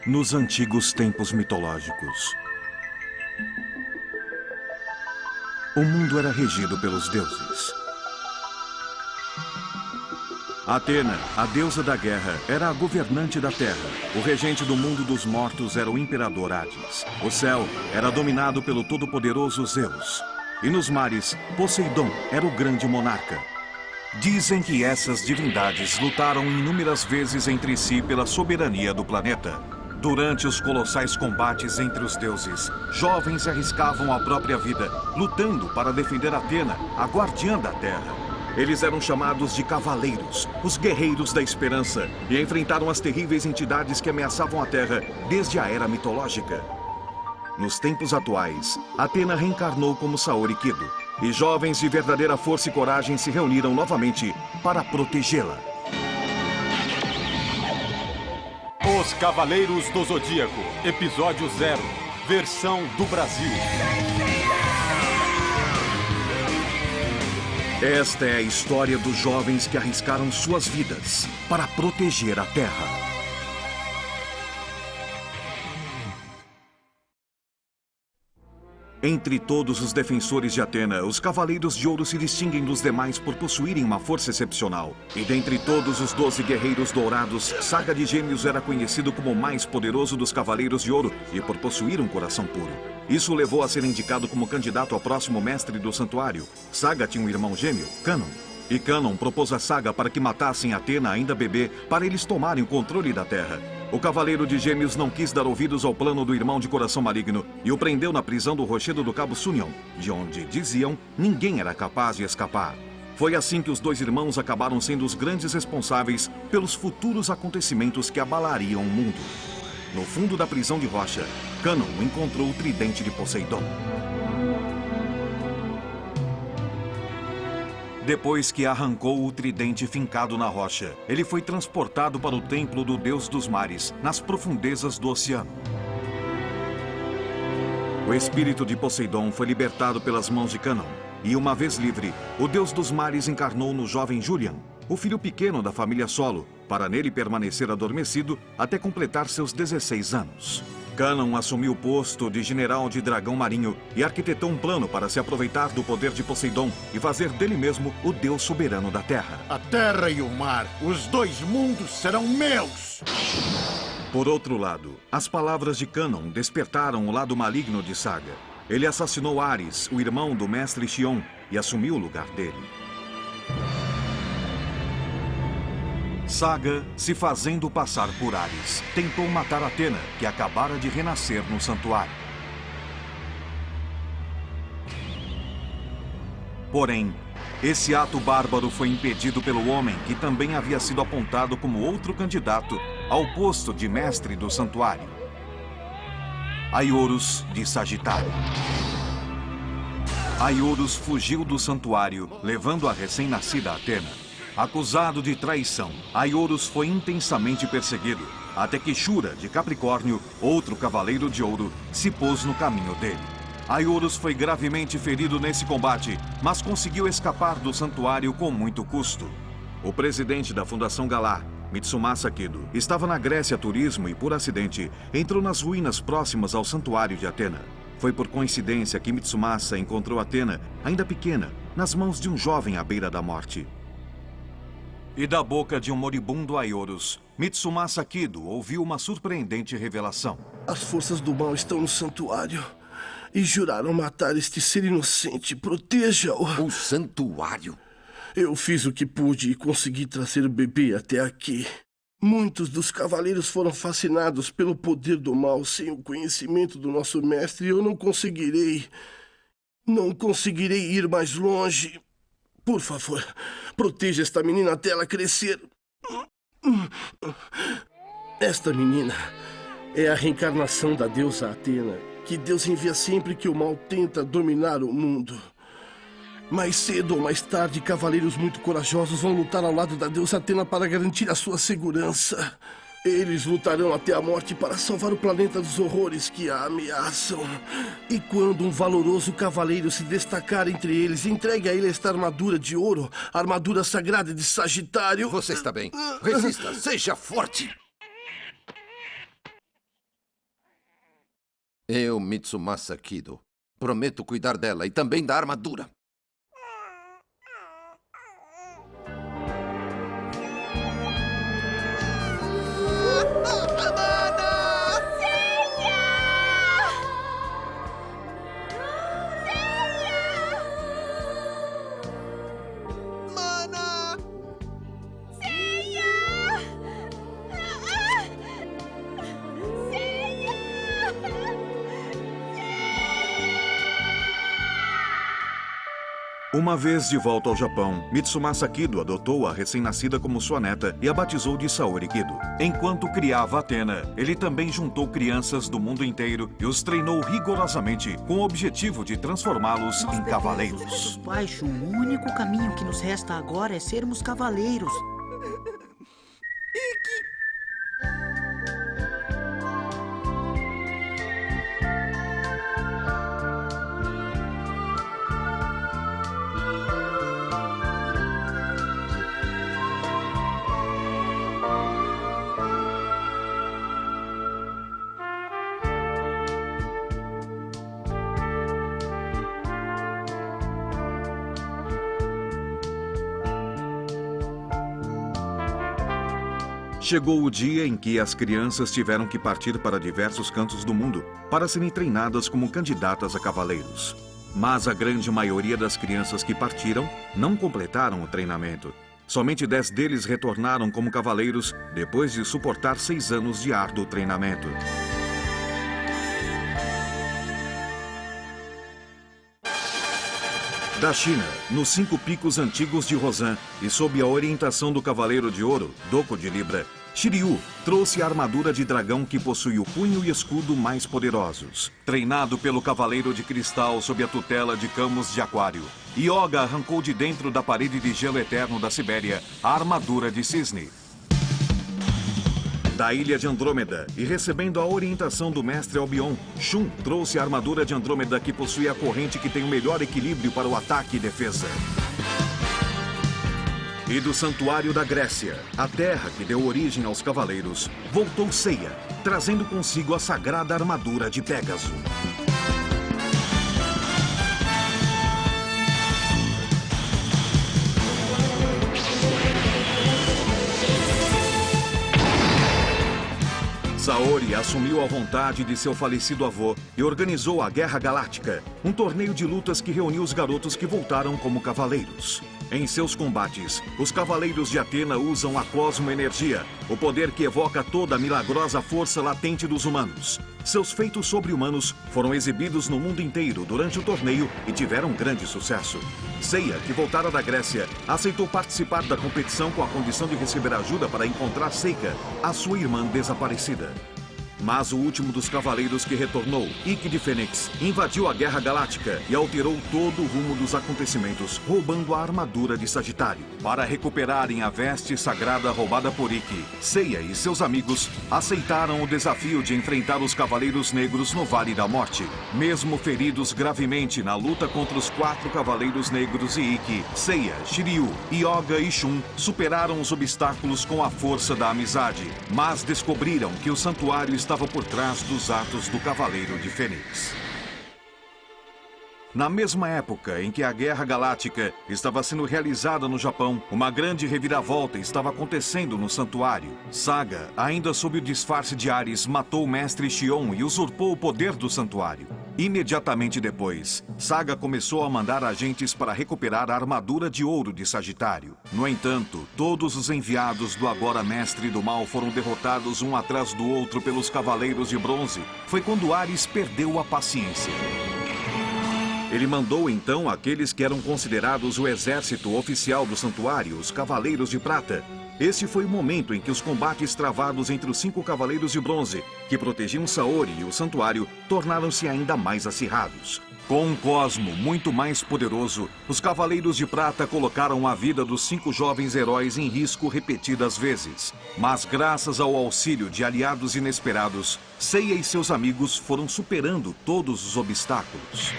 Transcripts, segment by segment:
Nos antigos tempos mitológicos, o mundo era regido pelos deuses. Atena, a deusa da guerra, era a governante da terra. O regente do mundo dos mortos era o imperador Hades. O céu era dominado pelo todo-poderoso Zeus. E nos mares, Poseidon era o grande monarca. Dizem que essas divindades lutaram inúmeras vezes entre si pela soberania do planeta. Durante os colossais combates entre os deuses, jovens arriscavam a própria vida, lutando para defender Atena, a guardiã da terra. Eles eram chamados de cavaleiros, os guerreiros da esperança, e enfrentaram as terríveis entidades que ameaçavam a Terra desde a era mitológica. Nos tempos atuais, Atena reencarnou como Saori Kido, e jovens de verdadeira força e coragem se reuniram novamente para protegê-la. Os Cavaleiros do Zodíaco, Episódio 0, Versão do Brasil. Esta é a história dos jovens que arriscaram suas vidas para proteger a Terra. Entre todos os defensores de Atena, os Cavaleiros de Ouro se distinguem dos demais por possuírem uma força excepcional. E dentre todos os 12 guerreiros dourados, Saga de Gêmeos era conhecido como o mais poderoso dos Cavaleiros de Ouro e por possuir um coração puro. Isso o levou a ser indicado como candidato ao próximo mestre do santuário. Saga tinha um irmão gêmeo, Canon. E Canon propôs a Saga para que matassem Atena ainda bebê, para eles tomarem o controle da Terra. O Cavaleiro de Gêmeos não quis dar ouvidos ao plano do irmão de coração maligno e o prendeu na prisão do Rochedo do Cabo Sunion, de onde, diziam, ninguém era capaz de escapar. Foi assim que os dois irmãos acabaram sendo os grandes responsáveis pelos futuros acontecimentos que abalariam o mundo. No fundo da prisão de rocha, Canon encontrou o tridente de Poseidon. Depois que arrancou o tridente fincado na rocha, ele foi transportado para o templo do Deus dos Mares, nas profundezas do oceano. O espírito de Poseidon foi libertado pelas mãos de Canon, e uma vez livre, o Deus dos Mares encarnou no jovem Julian, o filho pequeno da família Solo, para nele permanecer adormecido até completar seus 16 anos. Canon assumiu o posto de general de dragão marinho e arquitetou um plano para se aproveitar do poder de Poseidon e fazer dele mesmo o deus soberano da terra. A terra e o mar, os dois mundos serão meus! Por outro lado, as palavras de Canon despertaram o lado maligno de Saga. Ele assassinou Ares, o irmão do mestre Xion, e assumiu o lugar dele. Saga, se fazendo passar por Ares, tentou matar Atena, que acabara de renascer no santuário. Porém, esse ato bárbaro foi impedido pelo homem que também havia sido apontado como outro candidato ao posto de mestre do santuário. Aiorus de Sagitário. Aiorus fugiu do santuário, levando a recém-nascida Atena. Acusado de traição, Aiorus foi intensamente perseguido, até que Shura, de Capricórnio, outro cavaleiro de ouro, se pôs no caminho dele. Aiorus foi gravemente ferido nesse combate, mas conseguiu escapar do santuário com muito custo. O presidente da Fundação Galar, Mitsumasa Kido, estava na Grécia a turismo e, por acidente, entrou nas ruínas próximas ao santuário de Atena. Foi por coincidência que Mitsumasa encontrou Atena, ainda pequena, nas mãos de um jovem à beira da morte. E da boca de um moribundo Aiorus, Mitsumasa Kido ouviu uma surpreendente revelação. As forças do mal estão no santuário e juraram matar este ser inocente. Proteja-o. O santuário? Eu fiz o que pude e consegui trazer o bebê até aqui. Muitos dos cavaleiros foram fascinados pelo poder do mal sem o conhecimento do nosso mestre e eu não conseguirei ir mais longe. Por favor, proteja esta menina até ela crescer. Esta menina é a reencarnação da deusa Atena, que Deus envia sempre que o mal tenta dominar o mundo. Mais cedo ou mais tarde, cavaleiros muito corajosos vão lutar ao lado da deusa Atena para garantir a sua segurança. Eles lutarão até a morte para salvar o planeta dos horrores que a ameaçam. E quando um valoroso cavaleiro se destacar entre eles, entregue a ele esta armadura de ouro, a armadura sagrada de Sagitário. Você está bem. Resista, seja forte. Eu, Mitsumasa Kido, prometo cuidar dela e também da armadura. Uma vez de volta ao Japão, Mitsumasa Kido adotou a recém-nascida como sua neta e a batizou de Saori Kido. Enquanto criava Athena, ele também juntou crianças do mundo inteiro e os treinou rigorosamente com o objetivo de transformá-los em cavaleiros. Baixo, o único caminho que nos resta agora é sermos cavaleiros. Chegou o dia em que as crianças tiveram que partir para diversos cantos do mundo para serem treinadas como candidatas a cavaleiros. Mas a grande maioria das crianças que partiram não completaram o treinamento. Somente 10 deles retornaram como cavaleiros depois de suportar 6 anos de árduo treinamento. Da China, nos 5 picos antigos de Rosan e sob a orientação do Cavaleiro de Ouro, Doko de Libra, Shiryu trouxe a armadura de dragão que possui o punho e escudo mais poderosos. Treinado pelo Cavaleiro de Cristal sob a tutela de Camus de Aquário, Yoga arrancou de dentro da parede de gelo eterno da Sibéria a armadura de cisne. Da ilha de Andrômeda, e recebendo a orientação do mestre Albion, Shun trouxe a armadura de Andrômeda que possui a corrente que tem o melhor equilíbrio para o ataque e defesa. E do Santuário da Grécia, a terra que deu origem aos cavaleiros, voltou Seiya, trazendo consigo a sagrada armadura de Pégaso. Saori assumiu a vontade de seu falecido avô e organizou a Guerra Galáctica, um torneio de lutas que reuniu os garotos que voltaram como cavaleiros. Em seus combates, os cavaleiros de Atena usam a cosmoenergia, o poder que evoca toda a milagrosa força latente dos humanos. Seus feitos sobre-humanos foram exibidos no mundo inteiro durante o torneio e tiveram grande sucesso. Seiya, que voltara da Grécia, aceitou participar da competição com a condição de receber ajuda para encontrar Seika, a sua irmã desaparecida. Mas o último dos cavaleiros que retornou, Ikki de Fênix, invadiu a Guerra Galáctica e alterou todo o rumo dos acontecimentos, roubando a armadura de Sagitário. Para recuperarem a veste sagrada roubada por Ikki, Seiya e seus amigos aceitaram o desafio de enfrentar os Cavaleiros Negros no Vale da Morte. Mesmo feridos gravemente na luta contra os 4 Cavaleiros Negros e Ikki, Seiya, Shiryu, Yoga e Shun superaram os obstáculos com a força da amizade, mas descobriram que o santuário estava por trás dos atos do Cavaleiro de Fênix. Na mesma época em que a Guerra Galáctica estava sendo realizada no Japão, uma grande reviravolta estava acontecendo no santuário. Saga, ainda sob o disfarce de Ares, matou o mestre Xion e usurpou o poder do santuário. Imediatamente depois, Saga começou a mandar agentes para recuperar a armadura de ouro de Sagitário. No entanto, todos os enviados do agora mestre do mal foram derrotados um atrás do outro pelos Cavaleiros de Bronze. Foi quando Ares perdeu a paciência. Ele mandou então aqueles que eram considerados o exército oficial do santuário, os Cavaleiros de Prata. Esse foi o momento em que os combates travados entre os 5 Cavaleiros de Bronze, que protegiam Saori e o santuário, tornaram-se ainda mais acirrados. Com um cosmo muito mais poderoso, os Cavaleiros de Prata colocaram a vida dos 5 jovens heróis em risco repetidas vezes. Mas graças ao auxílio de aliados inesperados, Seiya e seus amigos foram superando todos os obstáculos.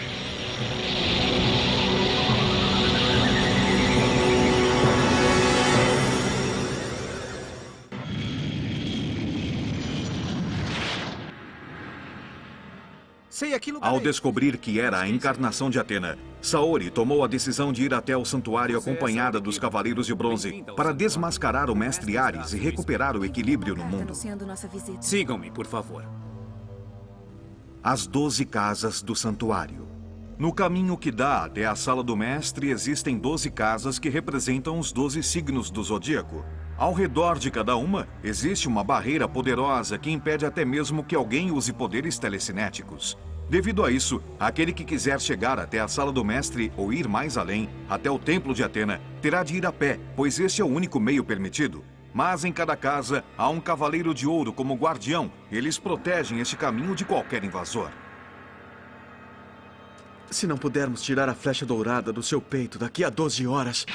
sei aquilo da Ao lei. descobrir que era a encarnação de Atena, Saori tomou a decisão de ir até o santuário acompanhada dos Cavaleiros de Bronze para desmascarar o mestre Ares e recuperar o equilíbrio no mundo. Sigam-me, por favor. As 12 casas do santuário. No caminho que dá até a sala do mestre existem 12 casas que representam os 12 signos do zodíaco. Ao redor de cada uma, existe uma barreira poderosa que impede até mesmo que alguém use poderes telecinéticos. Devido a isso, aquele que quiser chegar até a sala do mestre ou ir mais além, até o templo de Atena, terá de ir a pé, pois este é o único meio permitido. Mas em cada casa, há um cavaleiro de ouro como guardião. Eles protegem este caminho de qualquer invasor. Se não pudermos tirar a flecha dourada do seu peito daqui a 12 horas...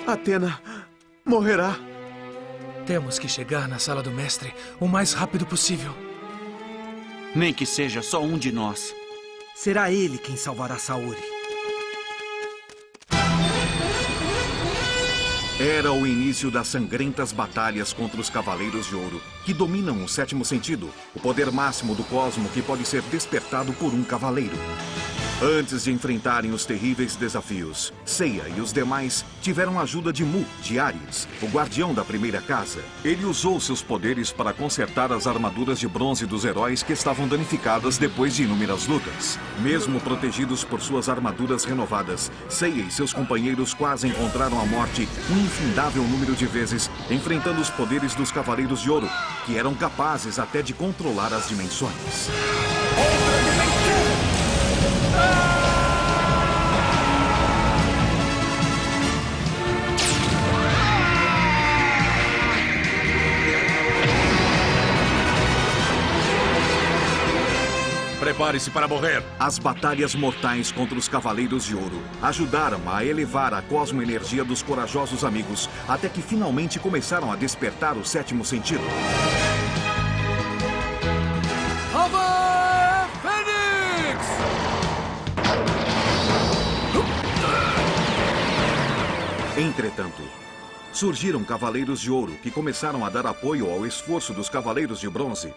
Atena morrerá. Temos que chegar na sala do mestre o mais rápido possível. Nem que seja só um de nós. Será ele quem salvará Saori. Era o início das sangrentas batalhas contra os Cavaleiros de Ouro, que dominam o sétimo sentido, o poder máximo do cosmo que pode ser despertado por um cavaleiro. Antes de enfrentarem os terríveis desafios, Seiya e os demais tiveram a ajuda de Mu, de Ares, o guardião da primeira casa. Ele usou seus poderes para consertar as armaduras de bronze dos heróis que estavam danificadas depois de inúmeras lutas. Mesmo protegidos por suas armaduras renovadas, Seiya e seus companheiros quase encontraram a morte um infindável número de vezes, enfrentando os poderes dos Cavaleiros de Ouro, que eram capazes até de controlar as dimensões. Prepare-se para morrer. As batalhas mortais contra os Cavaleiros de Ouro ajudaram a elevar a cosmoenergia dos corajosos amigos, até que finalmente começaram a despertar o sétimo sentido. Ava Fênix! Entretanto, surgiram Cavaleiros de Ouro que começaram a dar apoio ao esforço dos Cavaleiros de Bronze.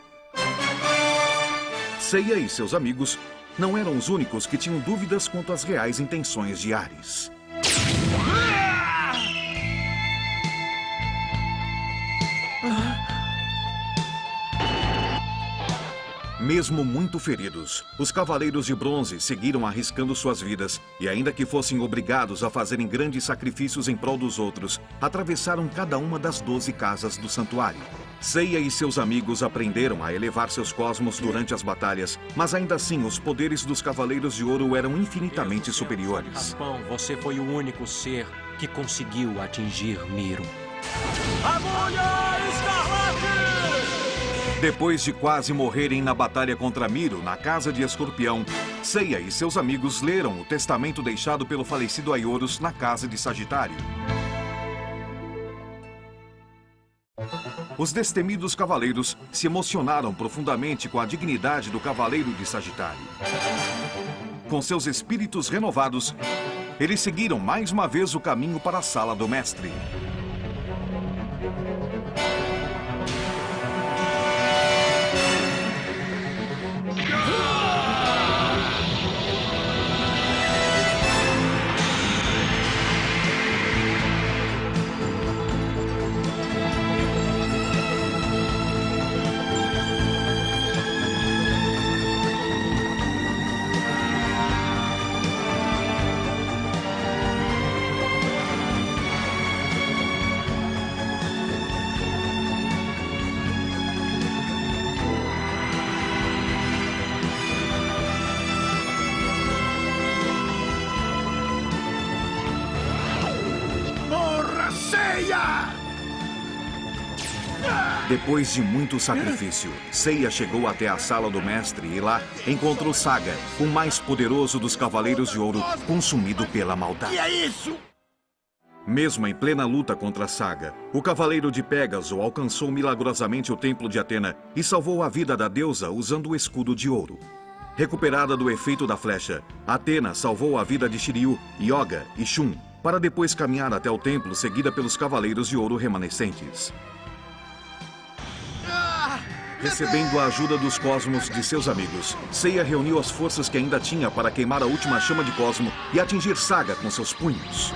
Seiya e seus amigos não eram os únicos que tinham dúvidas quanto às reais intenções de Ares. Mesmo muito feridos, os Cavaleiros de Bronze seguiram arriscando suas vidas e, ainda que fossem obrigados a fazerem grandes sacrifícios em prol dos outros, atravessaram cada uma das 12 casas do santuário. Seiya e seus amigos aprenderam a elevar seus cosmos durante as batalhas, mas ainda assim os poderes dos Cavaleiros de Ouro eram infinitamente superiores. Capão, você foi o único ser que conseguiu atingir Miro. Agulha Escarlate! Depois de quase morrerem na batalha contra Miro, na Casa de Escorpião, Seiya e seus amigos leram o testamento deixado pelo falecido Aioros na Casa de Sagitário. Os destemidos cavaleiros se emocionaram profundamente com a dignidade do Cavaleiro de Sagitário. Com seus espíritos renovados, eles seguiram mais uma vez o caminho para a sala do mestre. Depois de muito sacrifício, Seiya chegou até a sala do mestre e lá encontrou Saga, o mais poderoso dos Cavaleiros de Ouro, consumido pela maldade. Que é isso? Mesmo em plena luta contra Saga, o Cavaleiro de Pégaso alcançou milagrosamente o templo de Atena e salvou a vida da deusa usando o escudo de ouro. Recuperada do efeito da flecha, Atena salvou a vida de Shiryu, Yoga e Shun, para depois caminhar até o templo seguida pelos Cavaleiros de Ouro remanescentes. Recebendo a ajuda dos cosmos de seus amigos, Seiya reuniu as forças que ainda tinha para queimar a última chama de Cosmo e atingir Saga com seus punhos.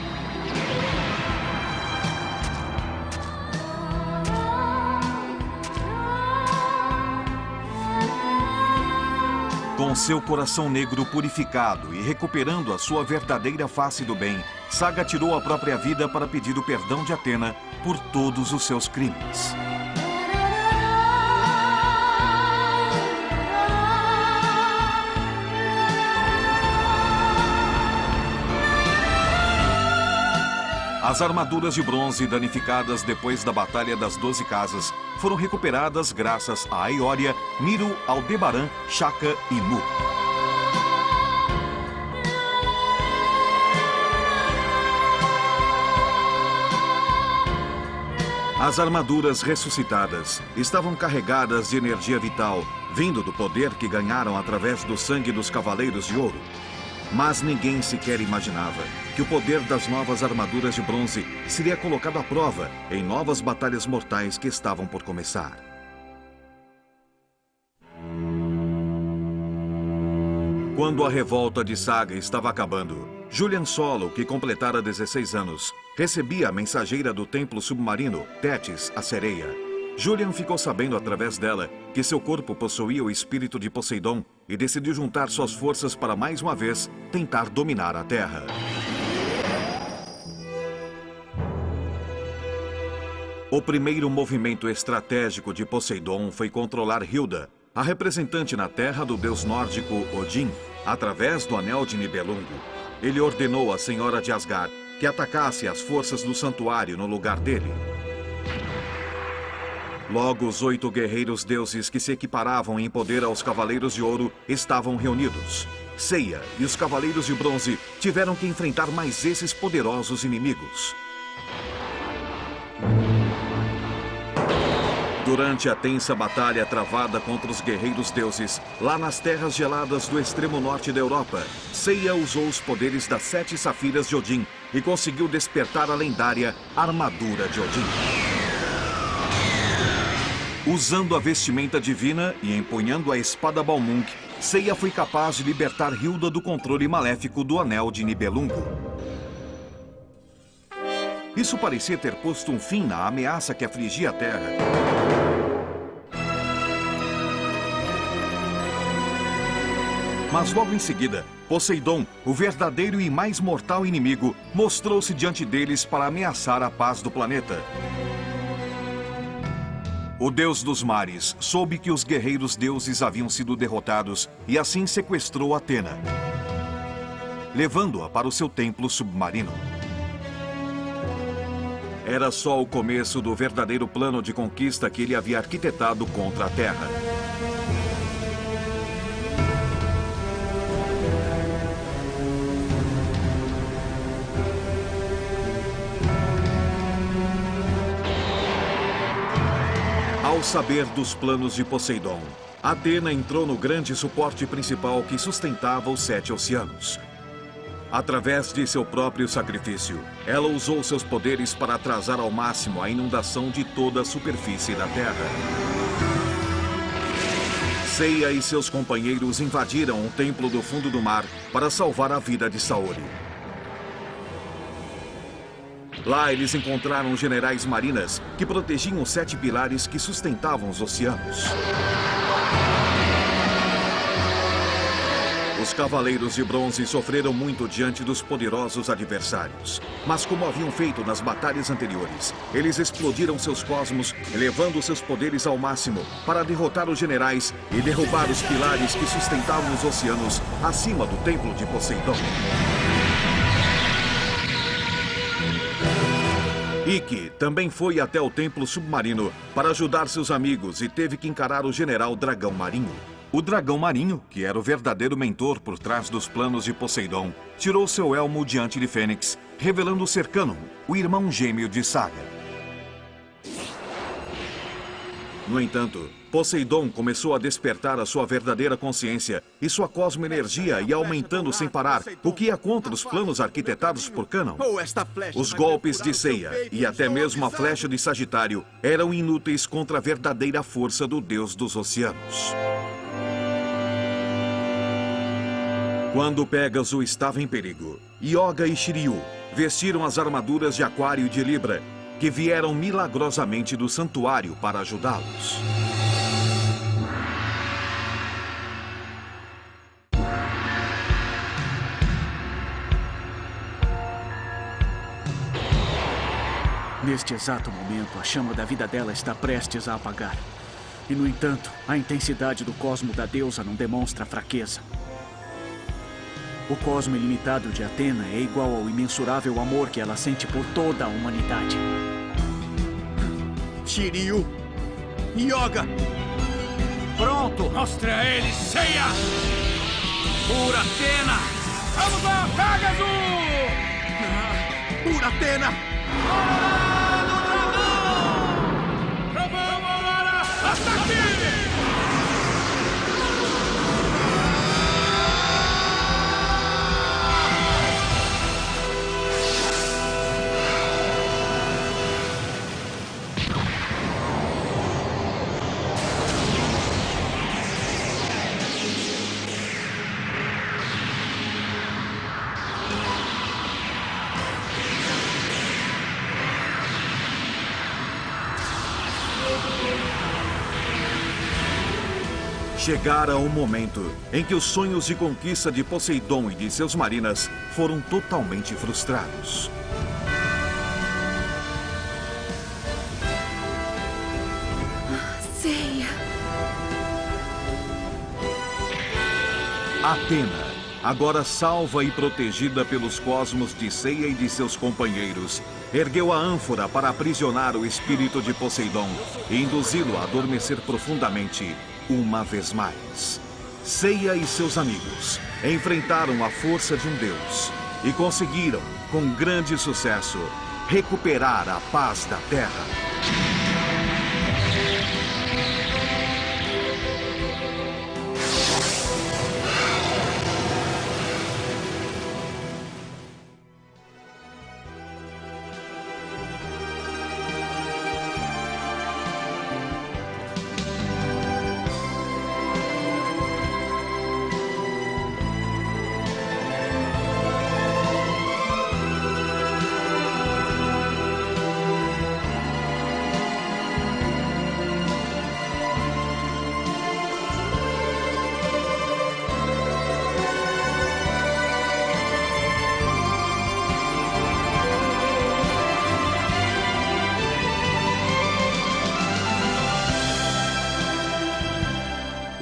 Com seu coração negro purificado e recuperando a sua verdadeira face do bem, Saga tirou a própria vida para pedir o perdão de Athena por todos os seus crimes. As armaduras de bronze danificadas depois da Batalha das 12 Casas foram recuperadas graças a Aioria, Miru, Aldebaran, Shaka e Mu. As armaduras ressuscitadas estavam carregadas de energia vital, vindo do poder que ganharam através do sangue dos Cavaleiros de Ouro. Mas ninguém sequer imaginava que o poder das novas armaduras de bronze seria colocado à prova em novas batalhas mortais que estavam por começar. Quando a revolta de Saga estava acabando, Julian Solo, que completara 16 anos, recebia a mensageira do templo submarino, Tétis, a sereia. Julian ficou sabendo através dela que seu corpo possuía o espírito de Poseidon e decidiu juntar suas forças para mais uma vez tentar dominar a Terra. O primeiro movimento estratégico de Poseidon foi controlar Hilda, a representante na Terra do deus nórdico Odin, através do Anel de Nibelungo. Ele ordenou à Senhora de Asgard que atacasse as forças do santuário no lugar dele. Logo, os 8 guerreiros deuses que se equiparavam em poder aos Cavaleiros de Ouro estavam reunidos. Seiya e os Cavaleiros de Bronze tiveram que enfrentar mais esses poderosos inimigos. Durante a tensa batalha travada contra os guerreiros deuses, lá nas terras geladas do extremo norte da Europa, Seiya usou os poderes das 7 safiras de Odin e conseguiu despertar a lendária Armadura de Odin. Usando a vestimenta divina e empunhando a espada Balmung, Seiya foi capaz de libertar Hilda do controle maléfico do Anel de Nibelungo. Isso parecia ter posto um fim na ameaça que afligia a Terra. Mas logo em seguida, Poseidon, o verdadeiro e mais mortal inimigo, mostrou-se diante deles para ameaçar a paz do planeta. O deus dos mares soube que os guerreiros deuses haviam sido derrotados e assim sequestrou Athena, levando-a para o seu templo submarino. Era só o começo do verdadeiro plano de conquista que ele havia arquitetado contra a Terra. Ao saber dos planos de Poseidon, Athena entrou no grande suporte principal que sustentava os 7 oceanos. Através de seu próprio sacrifício, ela usou seus poderes para atrasar ao máximo a inundação de toda a superfície da Terra. Seiya e seus companheiros invadiram um templo do fundo do mar para salvar a vida de Saori. Lá eles encontraram generais marinas que protegiam os 7 pilares que sustentavam os oceanos. Os Cavaleiros de Bronze sofreram muito diante dos poderosos adversários. Mas como haviam feito nas batalhas anteriores, eles explodiram seus cosmos, elevando seus poderes ao máximo para derrotar os generais e derrubar os pilares que sustentavam os oceanos acima do templo de Poseidon. Ikki também foi até o templo submarino para ajudar seus amigos e teve que encarar o general Dragão Marinho. O Dragão Marinho, que era o verdadeiro mentor por trás dos planos de Poseidon, tirou seu elmo diante de Fênix, revelando ser Cânone, o irmão gêmeo de Saga. No entanto, Poseidon começou a despertar a sua verdadeira consciência e sua cosmoenergia ia aumentando sem parar, o que ia contra os planos arquitetados por Canaan. Os golpes de Seiya e até mesmo a flecha de Sagitário eram inúteis contra a verdadeira força do Deus dos Oceanos. Quando Pégaso estava em perigo, Yoga e Shiryu vestiram as armaduras de Aquário e de Libra, que vieram milagrosamente do santuário para ajudá-los. Neste exato momento, a chama da vida dela está prestes a apagar. E, no entanto, a intensidade do cosmo da deusa não demonstra fraqueza. O cosmo ilimitado de Atena é igual ao imensurável amor que ela sente por toda a humanidade. Shiryu, Yoga! Pronto! Mostre a eles, Seiya! Por Atena! Vamos lá, Pégaso! Por Atena! Hora do dragão! Trovão, Aurora! Ataque! Chegara um momento em que os sonhos de conquista de Poseidon e de seus marinas foram totalmente frustrados. Seiya. Atena, agora salva e protegida pelos cosmos de Seiya e de seus companheiros, ergueu a ânfora para aprisionar o espírito de Poseidon e induzi-lo a adormecer profundamente uma vez mais. Seiya e seus amigos enfrentaram a força de um deus e conseguiram, com grande sucesso, recuperar a paz da Terra.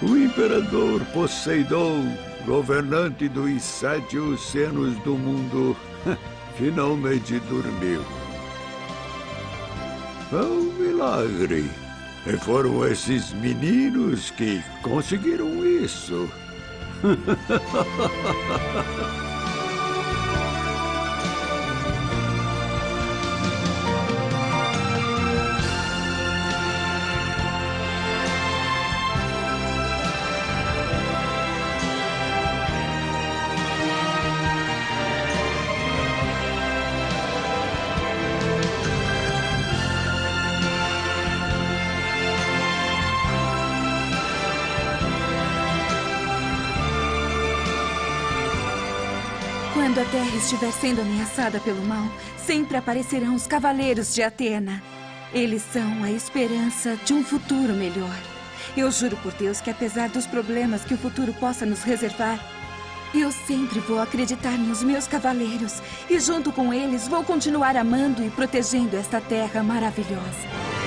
O imperador Poseidon, governante dos 7 oceanos do mundo, finalmente dormiu. É um milagre. E foram esses meninos que conseguiram isso. Quando a Terra estiver sendo ameaçada pelo mal, sempre aparecerão os Cavaleiros de Atena. Eles são a esperança de um futuro melhor. Eu juro por Deus que, apesar dos problemas que o futuro possa nos reservar, eu sempre vou acreditar nos meus cavaleiros. E junto com eles, vou continuar amando e protegendo esta terra maravilhosa.